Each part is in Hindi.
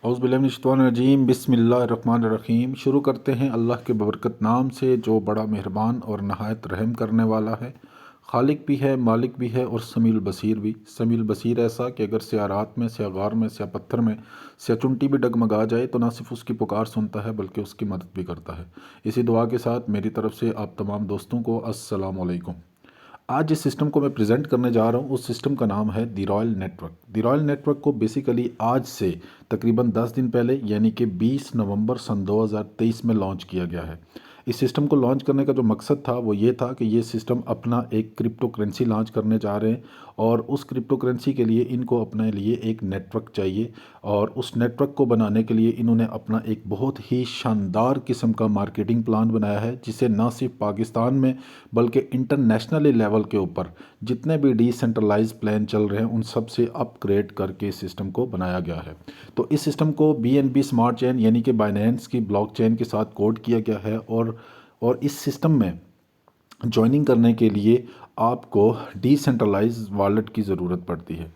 औज़ुबिल्लाहिमिनश्शैतानिर्रजीम बिस्मिल्लाहिर्रहमानिर्रहीम। शुरू करते हैं अल्लाह के बरकत नाम से जो बड़ा मेहरबान और नहायत रहम करने वाला है। खालिक भी है, मालिक भी है और समीउल बसीर भी। समीउल बसीर ऐसा कि अगर स्या रात में, स्या गार में, स्या पत्थर में, स्या चुंटी भी डगमगा जाए तो ना सिर्फ उसकी पुकार सुनता है बल्कि उसकी मदद भी करता है। इसी दुआ के साथ मेरी तरफ से आप तमाम दोस्तों को अस्सलाम वालेकुम। आज जिस सिस्टम को मैं प्रेजेंट करने जा रहा हूँ उस सिस्टम का नाम है दी रॉयल नेटवर्क। दी रॉयल नेटवर्क को बेसिकली आज से तकरीबन 10 दिन पहले यानी कि 20 नवंबर सन 2023 में लॉन्च किया गया है। इस सिस्टम को लॉन्च करने का जो मकसद था वो ये था कि ये सिस्टम अपना एक क्रिप्टो करेंसी लॉन्च करने जा रहे हैं और उस क्रिप्टो करेंसी के लिए इनको अपने लिए एक नेटवर्क चाहिए और उस नेटवर्क को बनाने के लिए इन्होंने अपना एक बहुत ही शानदार किस्म का मार्केटिंग प्लान बनाया है जिसे ना सिर्फ पाकिस्तान में बल्कि इंटरनेशनली लेवल के ऊपर जितने भी डिसेंट्रलाइज प्लान चल रहे हैं उन सब से अपग्रेड करके इस सिस्टम को बनाया गया है। तो इस सिस्टम को BNB स्मार्ट चेन यानी कि बाइनेंस की ब्लॉकचेन के साथ कोड किया गया है और इस सिस्टम में ज्वाइनिंग करने के लिए आपको डिसेंट्रलाइज वॉलेट की ज़रूरत पड़ती है।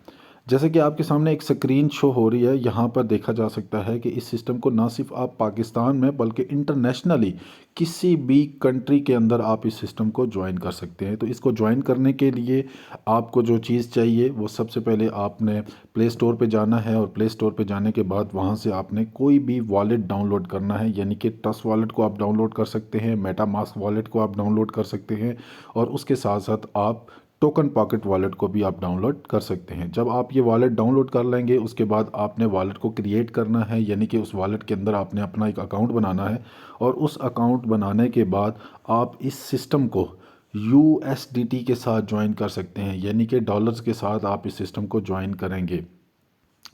जैसे कि आपके सामने एक स्क्रीन शो हो रही है, यहाँ पर देखा जा सकता है कि इस सिस्टम को ना सिर्फ आप पाकिस्तान में बल्कि इंटरनेशनली किसी भी कंट्री के अंदर आप इस सिस्टम को ज्वाइन कर सकते हैं। तो इसको ज्वाइन करने के लिए आपको जो चीज़ चाहिए वो सबसे पहले आपने प्ले स्टोर पे जाना है और प्ले स्टोर पे जाने के बाद वहाँ से आपने कोई भी वॉलेट डाउनलोड करना है, यानी कि ट्रस्ट वॉलेट को आप डाउनलोड कर सकते हैं, मेटामास्क वॉलेट को आप डाउनलोड कर सकते हैं और उसके साथ साथ आप टोकन पॉकेट वॉलेट को भी आप डाउनलोड कर सकते हैं। जब आप ये वॉलेट डाउनलोड कर लेंगे उसके बाद आपने वॉलेट को क्रिएट करना है, यानी कि उस वॉलेट के अंदर आपने अपना एक अकाउंट बनाना है और उस अकाउंट बनाने के बाद आप इस सिस्टम को USDT के साथ ज्वाइन कर सकते हैं, यानी कि डॉलर्स के साथ आप इस सिस्टम को ज्वाइन करेंगे।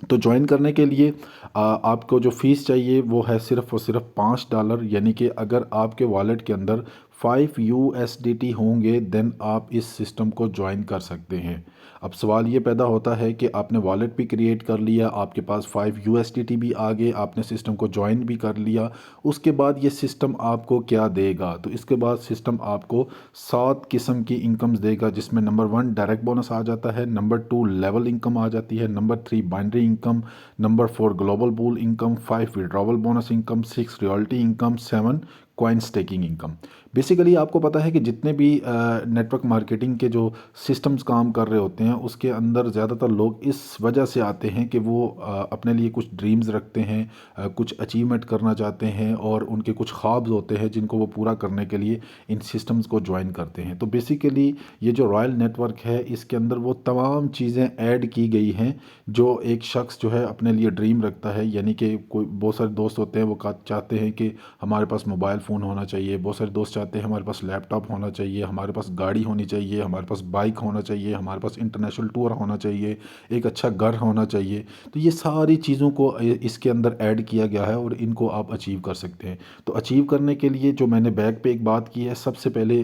तो ज्वाइन करने के लिए आपको जो फ़ीस चाहिए वो है सिर्फ़ और सिर्फ $5, यानी कि अगर आपके वॉलेट के अंदर 5 USDT होंगे देन आप इस सिस्टम को ज्वाइन कर सकते हैं। अब सवाल ये पैदा होता है कि आपने वॉलेट भी क्रिएट कर लिया, आपके पास 5 USDT भी आ गए, आपने सिस्टम को ज्वाइन भी कर लिया, उसके बाद ये सिस्टम आपको क्या देगा? तो इसके बाद सिस्टम आपको 7 किस्म की इनकम्स देगा जिसमें नंबर 1 डायरेक्ट बोनस आ जाता है, नंबर 2 लेवल इनकम आ जाती है, number 3 binary income, number 4 global pool income, 5 withdrawal bonus income, 6 royalty income, 7 coin staking income. Basically आपको पता है कि जितने भी नेटवर्क मार्केटिंग के जो सिस्टम्स काम कर रहे होते हैं उसके अंदर ज़्यादातर लोग इस वजह से आते हैं कि वो अपने लिए कुछ ड्रीम्स रखते हैं, कुछ अचीवमेंट करना चाहते हैं और उनके कुछ ख्वाब होते हैं जिनको वो पूरा करने के लिए इन सिस्टम्स को ज्वाइन करते हैं। तो बेसिकली ये जो रॉयल नेटवर्क है इसके अंदर वो तमाम चीज़ें ऐड की गई हैं जो एक शख्स जो है अपने लिए ड्रीम रखता है, यानी कि कोई बहुत सारे दोस्त होते हैं वो चाहते हैं कि हमारे पास मोबाइल फ़ोन होना चाहिए, बहुत सारे दोस्त चाहते हैं हमारे पास लैपटॉप होना चाहिए, हमारे पास गाड़ी होनी चाहिए, हमारे पास बाइक होना चाहिए, हमारे पास इंटरनेशनल टूर होना चाहिए, एक अच्छा घर होना चाहिए। तो ये सारी चीज़ों को इसके अंदर ऐड किया गया है और इनको आप अचीव कर सकते हैं। तो अचीव करने के लिए जो मैंने बैक पे एक बात की है, सबसे पहले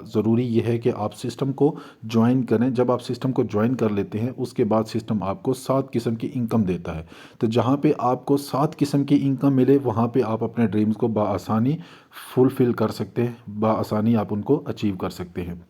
ज़रूरी ये है कि आप सिस्टम को ज्वाइन करें। जब आप सिस्टम को ज्वाइन कर लेते हैं उसके बाद सिस्टम आपको 7 किस्म की इनकम देता है। तो जहाँ पे आपको 7 किस्म की इनकम मिले वहाँ पे आप अपने ड्रीम्स को बआसानी फुलफ़िल कर सकते हैं, बआसानी आप उनको अचीव कर सकते हैं।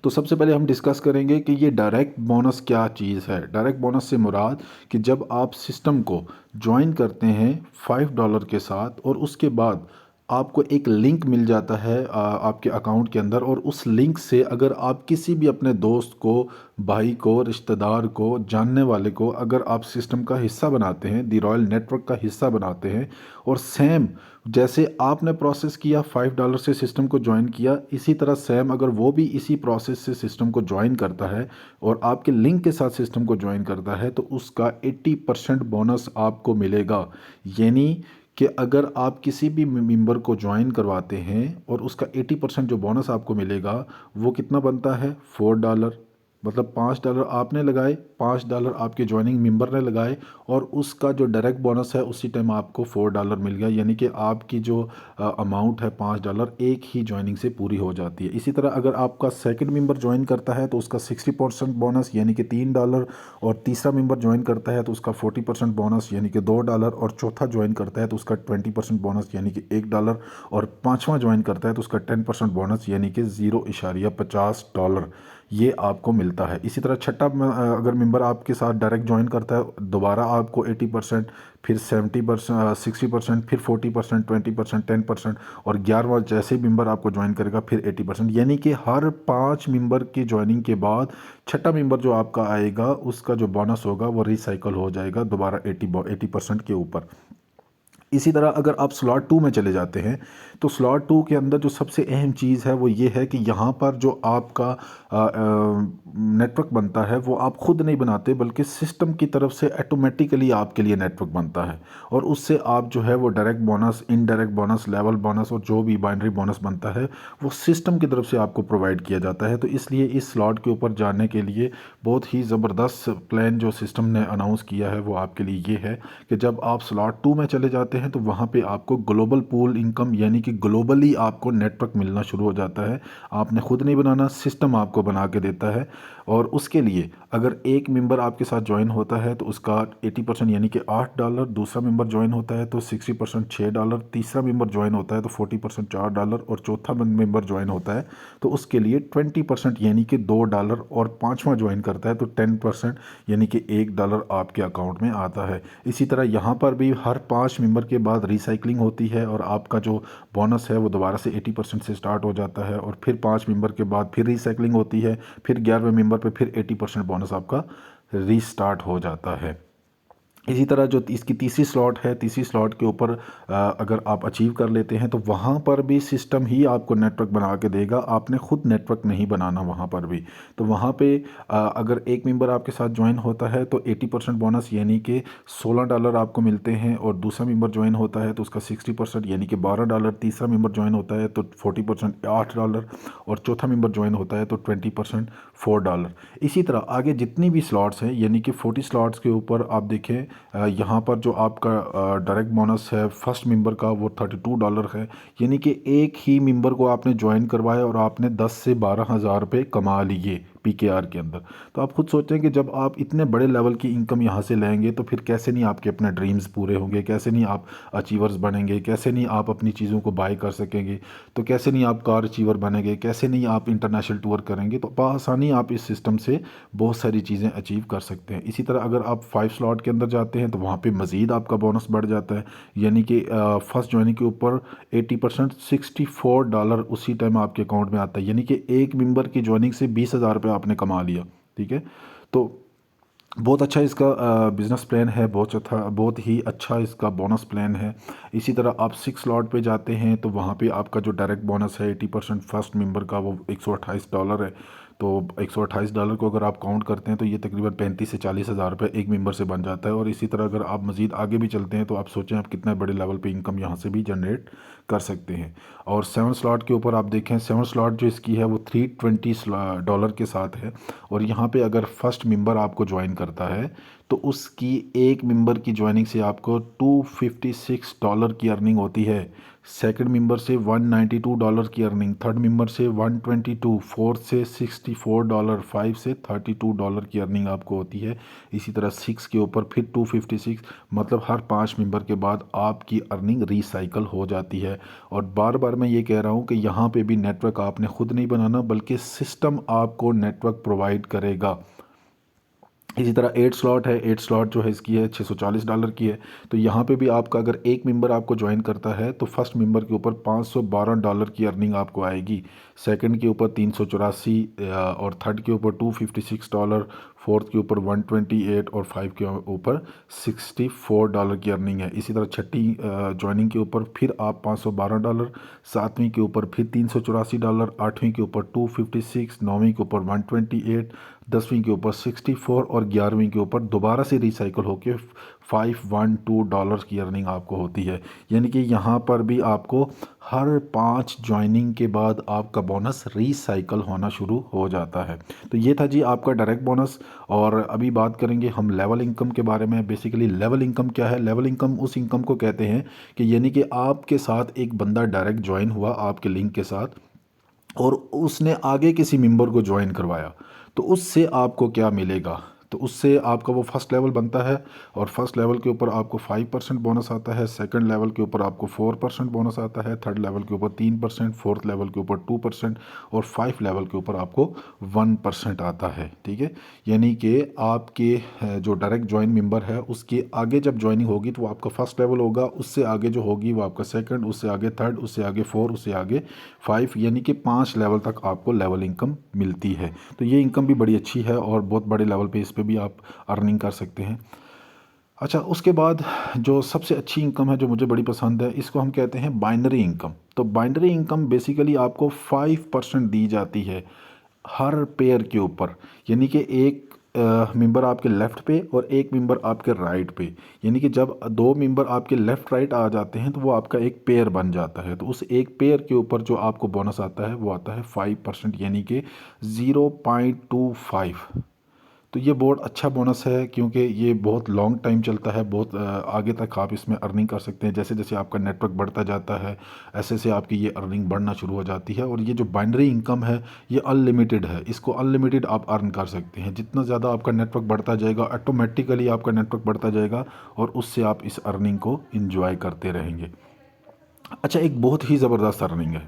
तो सबसे पहले हम डिस्कस करेंगे कि ये डायरेक्ट बोनस क्या चीज़ है। डायरेक्ट बोनस से मुराद कि जब आप सिस्टम को ज्वाइन करते हैं $5 के साथ और उसके बाद आपको एक लिंक मिल जाता है आपके अकाउंट के अंदर और उस लिंक से अगर आप किसी भी अपने दोस्त को, भाई को, रिश्तेदार को, जानने वाले को अगर आप सिस्टम का हिस्सा बनाते हैं, दी रॉयल नेटवर्क का हिस्सा बनाते हैं और सेम जैसे आपने प्रोसेस किया $5 से सिस्टम को ज्वाइन किया, इसी तरह सेम अगर वो भी इसी प्रोसेस से सिस्टम को ज्वाइन करता है और आपके लिंक के साथ सिस्टम को ज्वाइन करता है तो उसका 80% बोनस आपको मिलेगा। यानी कि अगर आप किसी भी मेंबर को ज्वाइन करवाते हैं और उसका 80% जो बोनस आपको मिलेगा वो कितना बनता है $4। मतलब $5 आपने लगाए, $5 आपके ज्वाइनिंग मेंबर ने लगाए और उसका जो डायरेक्ट बोनस है उसी टाइम आपको $4 मिल गया, यानी कि आपकी जो अमाउंट है $5 एक ही ज्वाइनिंग से पूरी हो जाती है। इसी तरह अगर आपका सेकंड मेंबर ज्वाइन करता है तो उसका 60% बोनस यानी कि $3 और तीसरा मेंबर ज्वाइन करता है तो उसका 40% बोनस यानी कि $2 और चौथा ज्वाइन करता है तो उसका 20% बोनस यानी कि $1 और पाँचवा ज्वाइन करता है तो उसका 10% बोनस यानी कि $0.50। ये आपको मिलता है। इसी तरह छठा अगर मेंबर आपके साथ डायरेक्ट ज्वाइन करता है दोबारा आपको 80%, फिर 70%, 60%, फिर 40%, 20%, 10%, और 11वां जैसे मेंबर आपको ज्वाइन करेगा फिर 80%। यानी कि हर 5 मेंबर की ज्वाइनिंग के बाद छठा मेंबर जो आपका आएगा उसका जो बोनस होगा वो रिसाइकल हो जाएगा दोबारा 80% के ऊपर। इसी तरह अगर आप स्लॉट 2 में चले जाते हैं तो स्लॉट 2 के अंदर जो सबसे अहम चीज़ है वो ये है कि यहाँ पर जो आपका नेटवर्क बनता है वो आप खुद नहीं बनाते बल्कि सिस्टम की तरफ से ऑटोमेटिकली आपके लिए नेटवर्क बनता है, और उससे आप जो है वो direct bonus, indirect bonus, level bonus और जो भी बाइनरी बोनस बनता है वो सिस्टम की तरफ से आपको प्रोवाइड किया जाता है। तो इसलिए इस स्लॉट के ऊपर जाने के लिए बहुत ही ज़बरदस्त प्लान जो सिस्टम ने अनाउंस किया है वो आपके लिए ये है कि जब आप स्लॉट 2 में चले जाते हैं तो वहाँ पे आपको ग्लोबल पूल इनकम यानी कि ग्लोबली आपको नेटवर्क मिलना शुरू हो जाता है। आपने खुद नहीं बनाना, सिस्टम आपको बना के देता है। और उसके लिए अगर एक मेंबर आपके साथ ज्वाइन होता है तो उसका 80% यानी कि $8, दूसरा मेंबर ज्वाइन होता है तो 60% $6, तीसरा मेंबर ज्वाइन होता है तो 40% $4, और चौथा मेंबर ज्वाइन होता है तो उसके लिए 20% यानी कि $2, और पाँचवा ज्वाइन करता है तो 10% यानी कि $1 आपके अकाउंट में आता है। इसी तरह यहाँ पर भी हर 5 मेंबर के बाद रिसाइकलिंग होती है और आपका जो बोनस है वो दोबारा से 80% से स्टार्ट हो जाता है, और फिर 5 मेंबर के बाद फिर रिसाइकलिंग होती है, फिर 11वें मेंबर पे फिर 80% बोनस आपका रीस्टार्ट हो जाता है। इसी तरह जो इसकी तीसरी स्लॉट है, तीसरी स्लॉट के ऊपर अगर आप अचीव कर लेते हैं तो वहाँ पर भी सिस्टम ही आपको नेटवर्क बना के देगा, आपने खुद नेटवर्क नहीं बनाना वहाँ पर भी। तो वहाँ पे अगर एक मेंबर आपके साथ ज्वाइन होता है तो 80% बोनस यानी कि $16 आपको मिलते हैं, और दूसरा मेंबर ज्वाइन होता है तो उसका 60% यानी कि $12, तीसरा मेंबर ज्वाइन होता है तो 40% $8, और चौथा मेंबर ज्वाइन होता है तो 20% $4। इसी तरह आगे जितनी भी स्लॉट्स हैं यानी कि 40 स्लॉट्स के ऊपर आप देखें यहाँ पर जो आपका डायरेक्ट बोनस है फर्स्ट मेंबर का वो $32 है। यानी कि एक ही मेंबर को आपने ज्वाइन करवाया और आपने 10 से 12 हज़ार रुपये कमा लिए पीकेआर के अंदर। तो आप खुद सोचें कि जब आप इतने बड़े लेवल की इनकम यहाँ से लेंगे तो फिर कैसे नहीं आपके अपने ड्रीम्स पूरे होंगे, कैसे नहीं आप अचीवर्स बनेंगे, कैसे नहीं आप अपनी चीज़ों को बाय कर सकेंगे, तो कैसे नहीं आप कार अचीवर बनेंगे, कैसे नहीं आप इंटरनेशनल टूर करेंगे। तो बआसानी आप इस सिस्टम से बहुत सारी चीज़ें अचीव कर सकते हैं। इसी तरह अगर आप 5 स्लॉट के अंदर जाते हैं तो वहाँ पे मज़ीद आपका बोनस बढ़ जाता है, यानी कि फर्स्ट ज्वाइनिंग के ऊपर 80% $64 उसी टाइम आपके अकाउंट में आता है, यानी कि एक मेंबर की ज्वाइनिंग से 20,000 रुपये आपने कमा लिया। ठीक है, तो बहुत अच्छा इसका बिज़नेस प्लान है, बहुत ही अच्छा इसका बोनस प्लान है। इसी तरह आप 6 स्लॉट पे जाते हैं तो वहाँ पे आपका जो डायरेक्ट बोनस है 80% फर्स्ट मेंबर का वो $128 है। तो $128 को अगर आप काउंट करते हैं तो ये तकरीबन 35 से 40 हज़ार रुपये एक मेंबर से बन जाता है। और इसी तरह अगर आप मज़ीद आगे भी चलते हैं तो आप सोचें आप कितने बड़े लेवल पे इनकम यहाँ से भी जनरेट कर सकते हैं। और 7 स्लॉट के ऊपर आप देखें, 7 स्लॉट जो इसकी है वो $320 के साथ है। और यहाँ पे अगर फर्स्ट मेंबर आपको ज्वाइन करता है तो उसकी एक मेंबर की ज्वाइनिंग से आपको $256 की अर्निंग होती है। सेकंड मेंबर से $192 की अर्निंग, थर्ड मेंबर से 122, फोर्थ से $64, 5 से $32 की अर्निंग आपको होती है। इसी तरह 6 के ऊपर फिर 256, मतलब हर 5 मेंबर के बाद आपकी अर्निंग रिसाइकल हो जाती है। और बार बार मैं ये कह रहा हूँ कि यहाँ पे भी नेटवर्क आपने खुद नहीं बनाना बल्कि सिस्टम आपको नेटवर्क प्रोवाइड करेगा। इसी तरह 8 स्लॉट है, 8 स्लॉट जो है इसकी है $640 की है। तो यहाँ पे भी आपका अगर एक मेंबर आपको ज्वाइन करता है तो फर्स्ट मेंबर के ऊपर $512 की अर्निंग आपको आएगी, सेकंड के ऊपर 384, और थर्ड के ऊपर $256, फोर्थ के ऊपर 128 और 5 के ऊपर $64 की अर्निंग है। इसी तरह छठी ज्वाइनिंग के ऊपर फिर आप $512, सातवीं के ऊपर फिर $384, आठवीं के ऊपर 256, नौवीं के ऊपर 128, 10वीं के ऊपर 64 और 11वीं के ऊपर दोबारा से रिसाइकल होकर $512 की अर्निंग आपको होती है। यानी कि यहाँ पर भी आपको हर 5 ज्वाइनिंग के बाद आपका बोनस रिसाइकल होना शुरू हो जाता है। तो ये था जी आपका डायरेक्ट बोनस। और अभी बात करेंगे हम लेवल इनकम के बारे में। बेसिकली लेवल इनकम क्या है? लेवल इनकम उस इनकम को कहते हैं कि यानी कि आपके साथ एक बंदा डायरेक्ट ज्वाइन हुआ आपके लिंक के साथ और उसने आगे किसी मेंबर को ज्वाइन करवाया, तो उससे आपको क्या मिलेगा? तो उससे आपका वो फर्स्ट लेवल बनता है और फर्स्ट लेवल के ऊपर आपको 5% बोनस आता है, सेकंड लेवल के ऊपर आपको 4% बोनस आता है, थर्ड लेवल के ऊपर 3%, फोर्थ लेवल के ऊपर 2% और 5 लेवल के ऊपर आपको 1% आता है। ठीक है, यानी कि आपके जो डायरेक्ट ज्वाइन मेंबर है उसके आगे जब ज्वाइनिंग होगी तो वो आपका फर्स्ट लेवल होगा, उससे आगे जो होगी वो आपका सेकंड, उससे आगे थर्ड, उससे आगे 4, उससे आगे 5, यानी कि 5 लेवल तक आपको लेवल इनकम मिलती है। तो ये इनकम भी बड़ी अच्छी है और बहुत बड़े लेवल पे इस पे भी आप अर्निंग कर सकते हैं। अच्छा, उसके बाद जो सबसे अच्छी इनकम है जो मुझे बड़ी पसंद है, इसको हम कहते हैं बाइनरी इनकम। तो बाइनरी इनकम बेसिकली आपको 5% दी जाती है हर पेयर के ऊपर, यानी कि एक मेंबर आपके लेफ़्ट पे और एक मेंबर आपके राइट पे, यानी कि जब दो मेंबर आपके लेफ़्ट राइट आ जाते हैं तो वो आपका एक पेयर बन जाता है। तो उस एक पेयर के ऊपर जो आपको बोनस आता है वो आता है 5%, यानी कि 0.25। तो ये बहुत अच्छा बोनस है क्योंकि ये बहुत लॉन्ग टाइम चलता है, बहुत आगे तक आप इसमें अर्निंग कर सकते हैं। जैसे जैसे आपका नेटवर्क बढ़ता जाता है ऐसे ऐसे आपकी ये अर्निंग बढ़ना शुरू हो जाती है। और ये जो बाइनरी इनकम है ये अनलिमिटेड है, इसको अनलिमिटेड आप अर्न कर सकते हैं। जितना ज़्यादा आपका नेटवर्क बढ़ता जाएगा ऑटोमेटिकली आपका नेटवर्क बढ़ता जाएगा और उससे आप इस अर्निंग को इंजॉय करते रहेंगे। अच्छा, एक बहुत ही ज़बरदस्त अर्निंग है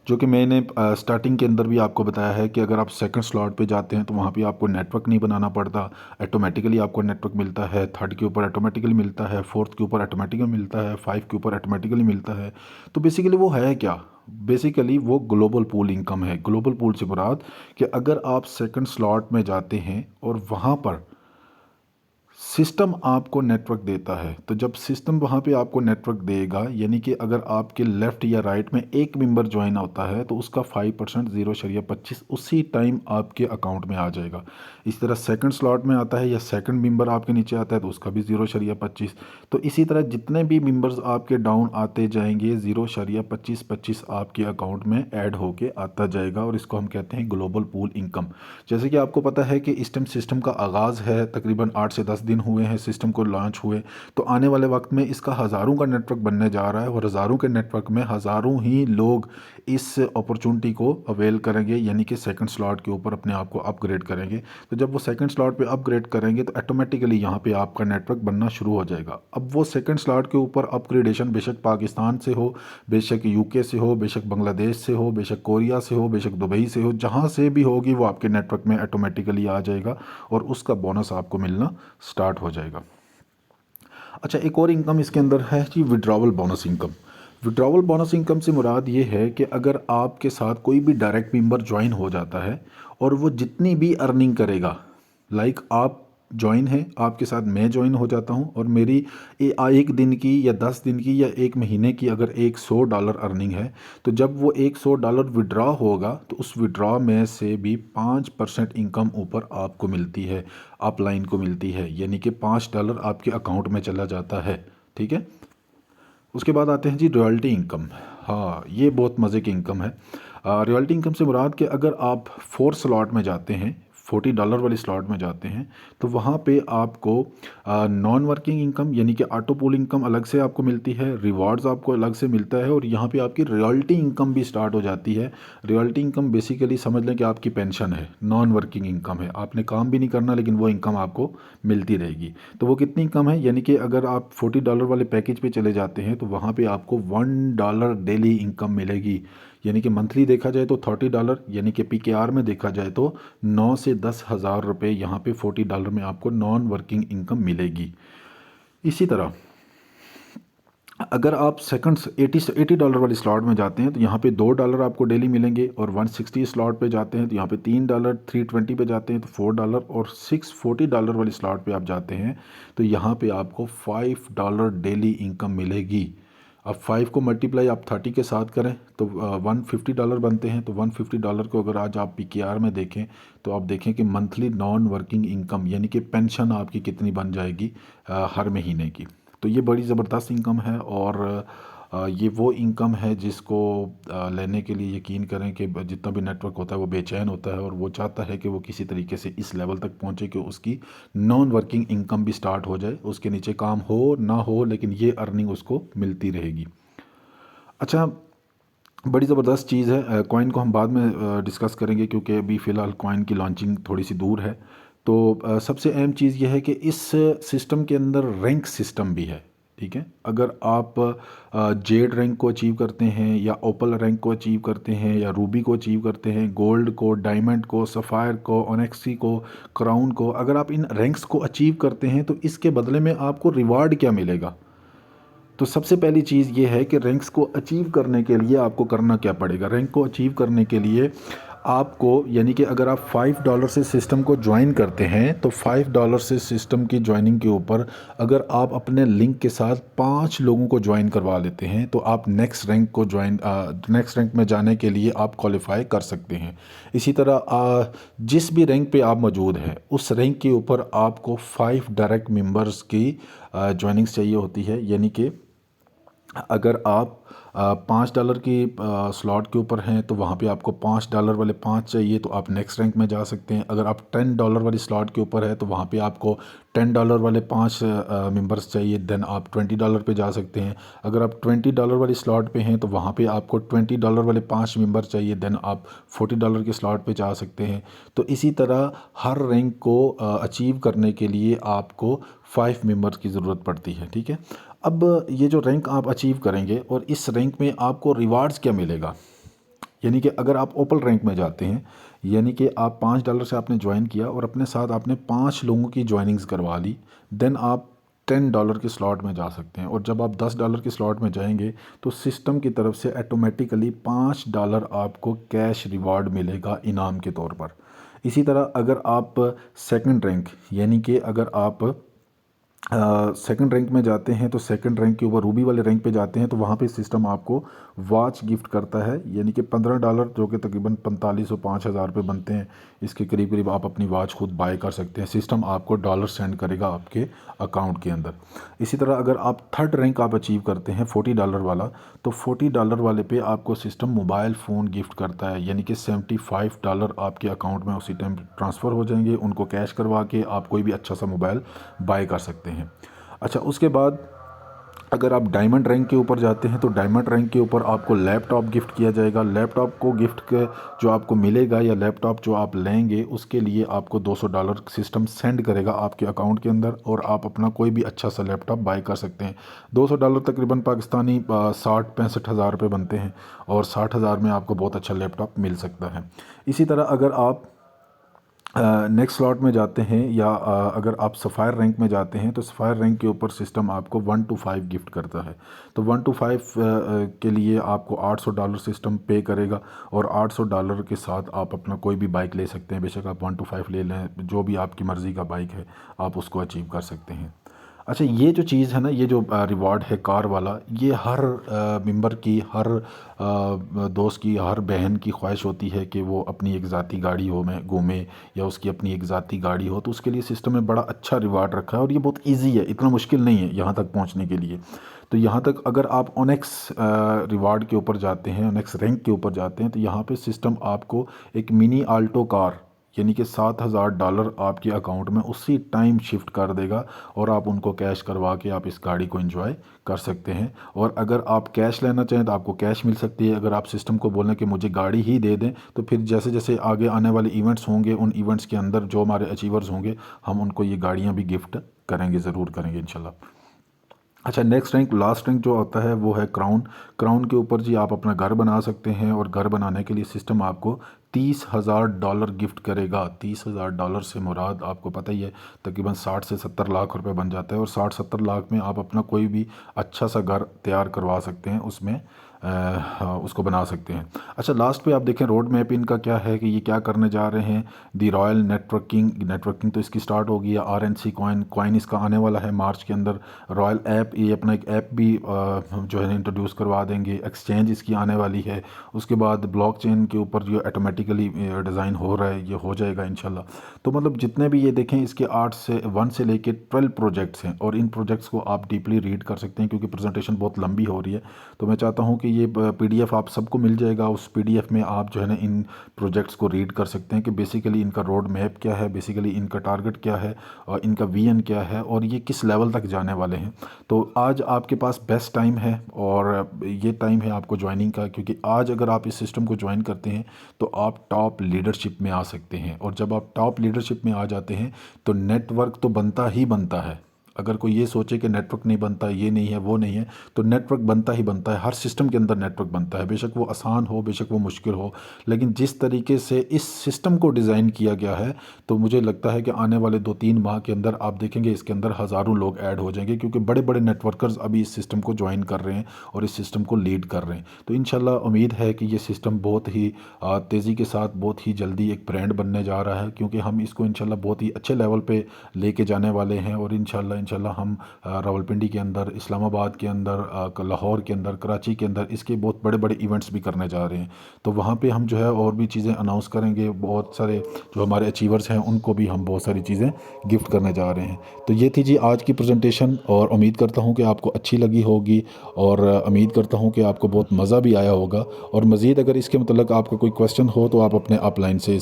जो कि मैंने स्टार्टिंग के अंदर भी आपको बताया है कि अगर आप सेकंड स्लॉट पे जाते हैं तो वहाँ पे आपको नेटवर्क नहीं बनाना पड़ता, ऑटोमेटिकली आपको नेटवर्क मिलता है। थर्ड के ऊपर ऑटोमेटिकली मिलता है, फोर्थ के ऊपर ऑटोमेटिकली मिलता है, 5 के ऊपर ऑटोमेटिकली मिलता है। तो बेसिकली वो है क्या, बेसिकली वो ग्लोबल पूल इनकम है। ग्लोबल पूल से मुराद कि अगर आप सेकंड स्लॉट में जाते हैं और वहाँ पर सिस्टम आपको नेटवर्क देता है, तो जब सिस्टम वहाँ पे आपको नेटवर्क देगा, यानी कि अगर आपके लेफ़्ट या राइट में एक मेंबर ज्वाइन होता है तो उसका 5% 0.25 उसी टाइम आपके अकाउंट में आ जाएगा। इस तरह सेकंड स्लॉट में आता है या सेकंड मेंबर आपके नीचे आता है तो उसका भी 0.25। तो इसी तरह जितने भी मेंबर्स आपके डाउन आते जाएंगे 0.25 आपके अकाउंट में ऐड होके आता जाएगा और इसको हम कहते हैं ग्लोबल पूल इनकम। जैसे कि आपको पता है कि इस टाइम सिस्टम का आगाज़ है, तकरीबन 8 से 10 दिन हुए हैं सिस्टम को लॉन्च हुए। तो आने वाले वक्त में इसका हज़ारों का नेटवर्क बनने जा रहा है और हज़ारों के नेटवर्क में हज़ारों ही लोग इस अपॉर्चुनिटी को अवेल करेंगे, यानी कि सेकंड स्लॉट के ऊपर अपने आप को अपग्रेड करेंगे। तो जब वो सेकंड स्लॉट पे अपग्रेड करेंगे तो ऑटोमेटिकली यहाँ पे आपका नेटवर्क बनना शुरू हो जाएगा। अब वो सेकंड स्लॉट के ऊपर अपग्रेडेशन बेशक पाकिस्तान से हो, बेशक यूके से हो, बेशक बांग्लादेश से हो, बेशक कोरिया से हो, बेशक दुबई से हो, जहाँ से भी होगी वो आपके नेटवर्क में ऑटोमेटिकली आ जाएगा और उसका बोनस आपको मिलना स्टार्ट हो जाएगा। अच्छा, एक और इनकम इसके अंदर है जी, withdrawal bonus income. Withdrawal bonus income से मुराद ये है कि अगर आपके साथ कोई भी डायरेक्ट मेंबर ज्वाइन हो जाता है और वो जितनी भी अर्निंग करेगा, लाइक आप ज्वाइन है, आपके साथ मैं ज्वाइन हो जाता हूँ और मेरी एक दिन की या 10 दिन की या एक महीने की अगर $100 अर्निंग है, तो जब वो $100 विड्रॉ होगा तो उस विड्रॉ में से भी 5% इनकम ऊपर आपको मिलती है, अपलाइन को मिलती है, यानी कि $5 आपके अकाउंट में चला जाता है। ठीक है, उसके बाद आते हैं जी रॉयल्टी इनकम। हाँ, ये बहुत मज़े की इनकम है। रॉयल्टी इनकम से मुराद कि अगर आप 4 स्लॉट में जाते हैं, $40 वाली स्लॉट में जाते हैं, तो वहाँ पे आपको नॉन वर्किंग इनकम यानी कि ऑटो पूल इनकम अलग से आपको मिलती है, रिवॉर्ड्स आपको अलग से मिलता है और यहाँ पे आपकी रॉयल्टी इनकम भी स्टार्ट हो जाती है। रॉयल्टी इनकम बेसिकली समझ लें कि आपकी पेंशन है, नॉन वर्किंग इनकम है, आपने काम भी नहीं करना लेकिन वो इनकम आपको मिलती रहेगी। तो वो कितनी इनकम है, यानी कि अगर आप $40 वाले पैकेज पे चले जाते हैं तो वहाँ पे आपको $1 डेली इनकम मिलेगी, यानी कि मंथली देखा जाए तो $30, यानी कि PKR में देखा जाए तो 9 से 10 हज़ार रुपये यहाँ पे $40 में आपको नॉन वर्किंग इनकम मिलेगी। इसी तरह अगर आप सेकंड $80 वाली स्लॉट में जाते हैं तो यहाँ पे $2 आपको डेली मिलेंगे और 160 स्लॉट पे जाते हैं तो यहाँ पे $3, 320 पे जाते हैं तो $4 और $640 वाली स्लॉट पे आप जाते हैं तो यहाँ पे आपको $5 डेली इनकम मिलेगी। अब 5 को मल्टीप्लाई आप 30 के साथ करें तो $150 बनते हैं। तो $150 को अगर आज आप PKR में देखें तो आप देखें कि मंथली नॉन वर्किंग इनकम यानी कि पेंशन आपकी कितनी बन जाएगी हर महीने की। तो ये बड़ी ज़बरदस्त इनकम है और ये वो इनकम है जिसको लेने के लिए यकीन करें कि जितना भी नेटवर्क होता है वो बेचैन होता है और वो चाहता है कि वो किसी तरीके से इस लेवल तक पहुंचे कि उसकी नॉन वर्किंग इनकम भी स्टार्ट हो जाए, उसके नीचे काम हो ना हो लेकिन ये अर्निंग उसको मिलती रहेगी। अच्छा, बड़ी ज़बरदस्त चीज़ है। कॉइन को हम बाद में डिस्कस करेंगे क्योंकि अभी फ़िलहाल कॉइन की लॉन्चिंग थोड़ी सी दूर है। तो सबसे अहम चीज़ यह है कि इस सिस्टम के अंदर रैंक सिस्टम भी है। ठीक है, अगर आप जेड रैंक को अचीव करते हैं या ओपल रैंक को अचीव करते हैं या रूबी को अचीव करते हैं, गोल्ड को, डायमंड को, सफ़ायर को, ओनेक्सी को, क्राउन को, अगर आप इन रैंक्स को अचीव करते हैं तो इसके बदले में आपको रिवार्ड क्या मिलेगा। तो सबसे पहली चीज़ ये है कि रैंक्स को अचीव करने के लिए आपको करना क्या पड़ेगा। रैंक को अचीव करने के लिए आपको, यानी कि अगर आप $5 से सिस्टम को ज्वाइन करते हैं तो $5 से सिस्टम की ज्वाइनिंग के ऊपर अगर आप अपने लिंक के साथ 5 लोगों को ज्वाइन करवा लेते हैं तो आप नेक्स्ट रैंक में जाने के लिए आप क्वालिफाई कर सकते हैं। इसी तरह जिस भी रैंक पे आप मौजूद हैं उस रैंक के ऊपर आपको 5 डायरेक्ट मेंबर्स की ज्वाइनिंग्स चाहिए होती है। यानी कि अगर आप $5 की स्लॉट के ऊपर हैं तो वहाँ पे आपको $5 वाले 5 चाहिए तो आप नेक्स्ट रैंक में जा सकते हैं। अगर आप $10 वाली स्लॉट के ऊपर है तो वहाँ पे आपको $10 वाले 5 मेंबर्स चाहिए, देन आप $20 पे जा सकते हैं। अगर आप $20 वाली स्लॉट पे हैं तो वहाँ पे आपको $20 वाले 5 मेंबर चाहिए, देन आप $40 के स्लॉट पे जा सकते हैं। तो इसी तरह हर रैंक को अचीव करने के लिए आपको 5 मेंबर्स की ज़रूरत पड़ती है। ठीक है, अब ये जो रैंक आप अचीव करेंगे और इस रैंक में आपको रिवार्ड्स क्या मिलेगा। यानी कि अगर आप ओपल रैंक में जाते हैं, यानी कि आप $5 से आपने ज्वाइन किया और अपने साथ आपने 5 लोगों की ज्वाइनिंग्स करवा ली, देन आप $10 के स्लॉट में जा सकते हैं। और जब आप $10 के स्लॉट में जाएंगे तो सिस्टम की तरफ से ऑटोमेटिकली $5 आपको कैश रिवार्ड मिलेगा इनाम के तौर पर। इसी तरह अगर आप सेकंड रैंक, यानी कि अगर आप सेकंड रैंक में जाते हैं तो सेकंड रैंक के ऊपर रूबी वाले रैंक पे जाते हैं तो वहाँ पे सिस्टम आपको वॉच गिफ्ट करता है, यानी कि $15 जो कि तकरीबन 4500 5000 रुपये बनते हैं। इसके करीब करीब आप अपनी वॉच खुद बाय कर सकते हैं। सिस्टम आपको डॉलर सेंड करेगा आपके अकाउंट के अंदर। इसी तरह अगर आप थर्ड रैंक आप अचीव करते हैं $40 वाला, तो $40 वाले पे आपको सिस्टम मोबाइल फ़ोन गिफ्ट करता है, यानी कि $75 आपके अकाउंट में उसी टाइम ट्रांसफ़र हो जाएंगे। उनको कैश करवा के आप कोई भी अच्छा सा मोबाइल बाय कर सकते हैं। अच्छा, उसके बाद अगर आप डायमंड रैंक के ऊपर जाते हैं तो डायमंड रैंक के ऊपर आपको लैपटॉप गिफ्ट किया जाएगा। लैपटॉप को गिफ्ट के जो आपको मिलेगा या लैपटॉप जो आप लेंगे उसके लिए आपको $200 सिस्टम सेंड करेगा आपके अकाउंट के अंदर और आप अपना कोई भी अच्छा सा लैपटॉप बाय कर सकते हैं। $200 तकरीबन पाकिस्तानी 60-65 हज़ार रुपये बनते हैं और 60,000 में आपको बहुत अच्छा लैपटॉप मिल सकता है। इसी तरह अगर आप नेक्स्ट स्लॉट में जाते हैं या अगर आप सफ़ायर रैंक में जाते हैं तो सफ़ायर रैंक के ऊपर सिस्टम आपको 1 to 5 गिफ्ट करता है। तो 1 to 5 के लिए आपको $800 सिस्टम पे करेगा और $800 के साथ आप अपना कोई भी बाइक ले सकते हैं। बेशक आप 1 to 5 ले लें, जो भी आपकी मर्ज़ी का बाइक है आप उसको अचीव कर सकते हैं। अच्छा, ये जो चीज़ है ना, ये जो रिवॉर्ड है कार वाला, ये हर मेंबर की, हर दोस्त की, हर बहन की ख्वाहिश होती है कि वो अपनी एक ज़ाती गाड़ी हो में घूमे या उसकी अपनी एक ज़ाती गाड़ी हो। तो उसके लिए सिस्टम में बड़ा अच्छा रिवार्ड रखा है और ये बहुत इजी है, इतना मुश्किल नहीं है यहाँ तक पहुँचने के लिए। तो यहाँ तक अगर आप ओनेक्स रिवार्ड के ऊपर जाते हैं, ओनेक्स रैंक के ऊपर जाते हैं तो यहाँ पे सिस्टम आपको एक मिनी आल्टो कार, यानी कि $7,000 आपके अकाउंट में उसी टाइम शिफ्ट कर देगा और आप उनको कैश करवा के आप इस गाड़ी को एंजॉय कर सकते हैं। और अगर आप कैश लेना चाहें तो आपको कैश मिल सकती है। अगर आप सिस्टम को बोलें कि मुझे गाड़ी ही दे दें तो फिर जैसे जैसे आगे आने वाले इवेंट्स होंगे उन इवेंट्स के अंदर जो हमारे अचीवर्स होंगे हम उनको ये गाड़ियाँ भी गिफ्ट करेंगे, ज़रूर करेंगे इंशाल्लाह। अच्छा, नेक्स्ट रैंक, लास्ट रैंक जो होता है वो है क्राउन। क्राउन के ऊपर जी आप अपना घर बना सकते हैं और घर बनाने के लिए सिस्टम आपको $30,000 गिफ्ट करेगा। $30,000 से मुराद आपको पता ही है तकरीबन 60 से 70 लाख रुपए बन जाता है और 60-70 लाख में आप अपना कोई भी अच्छा सा घर तैयार करवा सकते हैं, उसमें उसको बना सकते हैं। अच्छा, लास्ट पे आप देखें रोड मैप इनका क्या है कि ये क्या करने जा रहे हैं। दी रॉयल नेटवर्किंग तो इसकी स्टार्ट होगी, या RNC कॉइन इसका आने वाला है मार्च के अंदर। रॉयल ऐप, ये अपना एक ऐप भी जो है इंट्रोड्यूस करवा देंगे। एक्सचेंज इसकी आने वाली है। उसके बाद ब्लॉकचेन के ऊपर जो ऑटोमेटिकली डिज़ाइन हो रहा है ये हो जाएगा इंशाल्लाह। तो मतलब जितने भी ये देखें इसके 1 से लेके 12 प्रोजेक्ट्स हैं और इन प्रोजेक्ट्स को आप डीपली रीड कर सकते हैं क्योंकि प्रेजेंटेशन बहुत लंबी हो रही है। तो मैं चाहता हूँ कि ये PDF आप सबको मिल जाएगा। उस PDF में आप जो है ना इन प्रोजेक्ट्स को रीड कर सकते हैं कि बेसिकली इनका रोड मैप क्या है, बेसिकली इनका टारगेट क्या है और इनका VN क्या है और ये किस लेवल तक जाने वाले हैं। तो आज आपके पास बेस्ट टाइम है और ये टाइम है आपको ज्वाइनिंग का, क्योंकि आज अगर आप इस सिस्टम को ज्वाइन करते हैं तो आप टॉप लीडरशिप में आ सकते हैं। और जब आप टॉप लीडरशिप में आ जाते हैं तो नेटवर्क तो बनता ही बनता है। अगर कोई ये सोचे कि नेटवर्क नहीं बनता, ये नहीं है, वो नहीं है, तो नेटवर्क बनता ही बनता है। हर सिस्टम के अंदर नेटवर्क बनता है, बेशक वो आसान हो, बेशक वो मुश्किल हो। लेकिन जिस तरीके से इस सिस्टम को डिज़ाइन किया गया है, तो मुझे लगता है कि आने वाले 2-3 माह के अंदर आप देखेंगे इसके अंदर हज़ारों लोग ऐड हो जाएंगे, क्योंकि बड़े बड़े नेटवर्कर्स अभी इस सिस्टम को ज्वाइन कर रहे हैं और इस सिस्टम को लीड कर रहे हैं। तो इंशाल्लाह उम्मीद है कि ये सिस्टम बहुत ही तेज़ी के साथ बहुत ही जल्दी एक ब्रांड बनने जा रहा है, क्योंकि हम इसको इंशाल्लाह बहुत ही अच्छे लेवल पे लेके जाने वाले हैं। और इंशाल्लाह हम रावलपिंडी के अंदर, इस्लामाबाद के अंदर, लाहौर के अंदर, कराची के अंदर इसके बहुत बड़े बड़े इवेंट्स भी करने जा रहे हैं। तो वहाँ पे हम जो है और भी चीज़ें अनाउंस करेंगे। बहुत सारे जो हमारे अचीवर्स हैं उनको भी हम बहुत सारी चीज़ें गिफ्ट करने जा रहे हैं। तो ये थी जी आज की प्रेजेंटेशन, और उम्मीद करता हूँ कि आपको अच्छी लगी होगी और उम्मीद करता हूँ कि आपको बहुत मज़ा भी आया होगा। और मज़ीद अगर इसके मतलब आपका कोई क्वेश्चन हो तो आप अपने अपलाइन से